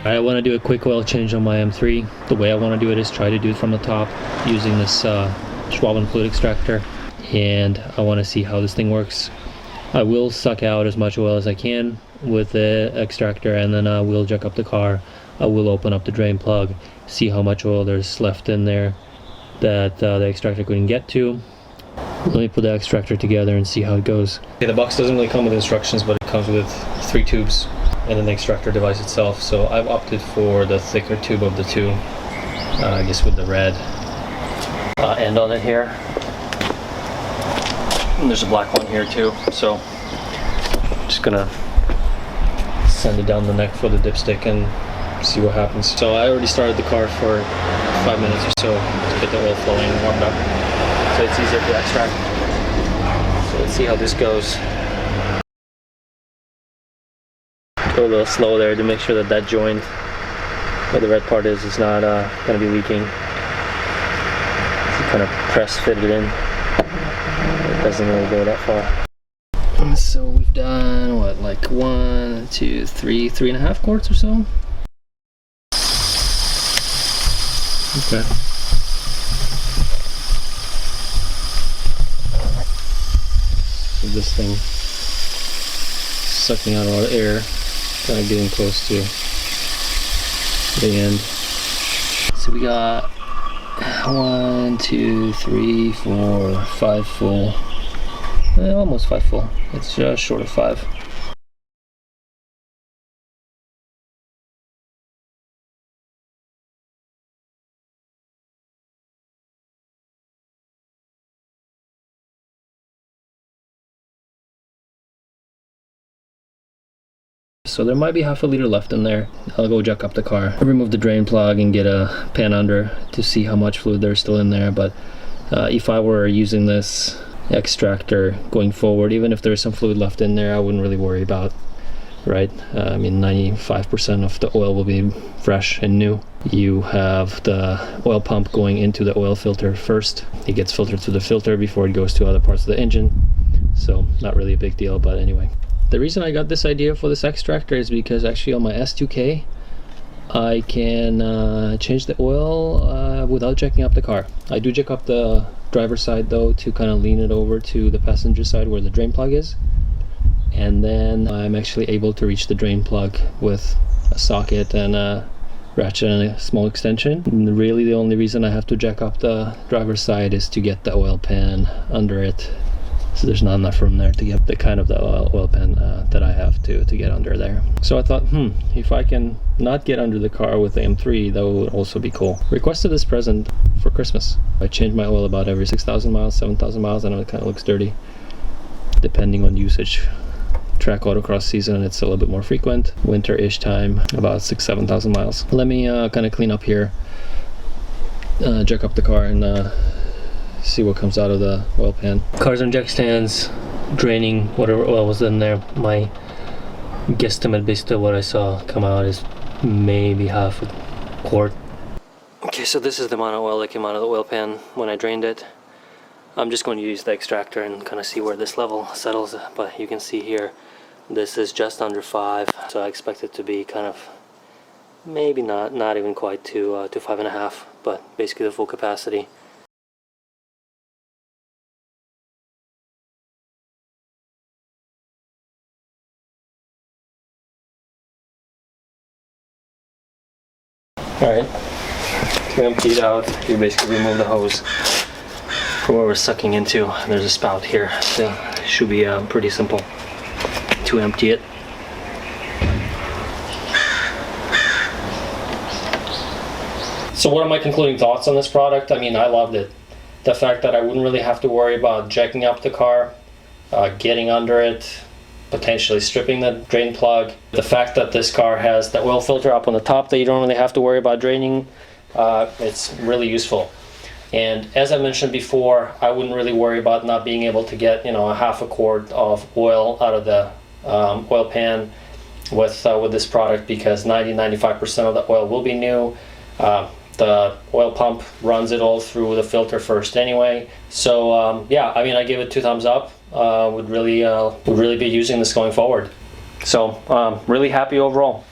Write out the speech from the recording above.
I want to do a quick oil change on my M3. The way I want to do it is try to do it from the top using this Schwaben fluid extractor, and I want to see how this thing works. I will suck out as much oil as I can with the extractor, and then I will jack up the car. I will open up the drain plug, see how much oil there's left in there that the extractor couldn't get to. Let me put the extractor together and see how it goes. Okay, the box doesn't really come with instructions, but it comes with 3 tubes and then the extractor device itself. So I've opted for the thicker tube of the two, I guess with the red end on it here. And there's a black one here too. So I'm just gonna send it down the neck for the dipstick and see what happens. So I already started the car for 5 minutes or so to get the oil flowing and warmed up, so it's easier to extract. So let's see how this goes. Go a little slow there to make sure that that joint where the red part is not going to be leaking. So kind of press fit it in. It doesn't really go that far. So we've done what, like 1, 2, 3, 3.5 quarts or so. Okay. So this thing sucking out a lot of air, kind of getting close to the end. So we got 1, 2, 3, 4, 5 full. Almost 5 full. It's just short of 5. So there might be half a liter left in there. I'll go jack up the car, remove the drain plug and get a pan under to see how much fluid there's still in there. But if I were using this extractor going forward, even if there's some fluid left in there, I wouldn't really worry about, right? I mean, 95% of the oil will be fresh and new. You have the oil pump going into the oil filter first. It gets filtered through the filter before it goes to other parts of the engine. So not really a big deal, but anyway. The reason I got this idea for this extractor is because actually on my S2K I can change the oil without jacking up the car. I do jack up the driver's side though to kind of lean it over to the passenger side where the drain plug is, and then I'm actually able to reach the drain plug with a socket and a ratchet and a small extension. And really the only reason I have to jack up the driver's side is to get the oil pan under it. So there's not enough room there to get the kind of the oil pan that I have to get under there. So I thought, if I can not get under the car with the M3, that would also be cool. Requested this present for Christmas. I change my oil about every 6,000 miles, 7,000 miles. I know it kind of looks dirty, depending on usage. Track autocross season, it's a little bit more frequent. Winter-ish time, about 6,000-7,000 miles. Let me kind of clean up here, jack up the car, and see what comes out of the oil pan. Car's on jack stands, draining whatever oil was in there. My guesstimate based on what I saw come out is maybe half a quart. Okay, so this is the amount of oil that came out of the oil pan when I drained it. I'm just going to use the extractor and kind of see where this level settles, but you can see here this is just under 5, so I expect it to be kind of maybe not even quite to 5.5, but basically the full capacity. Alright, to empty it out, you basically remove the hose from where we're sucking into. There's a spout here, so it should be pretty simple to empty it. So what are my concluding thoughts on this product? I mean, I loved it. The fact that I wouldn't really have to worry about jacking up the car, getting under it, potentially stripping the drain plug. The fact that this car has the oil filter up on the top that you don't really have to worry about draining, it's really useful. And as I mentioned before, I wouldn't really worry about not being able to get, a half a quart of oil out of the oil pan with this product, because 90-95% of the oil will be new. The oil pump runs it all through the filter first anyway. So yeah, I mean, I give it 2 thumbs up. Would really be using this going forward. So really happy overall.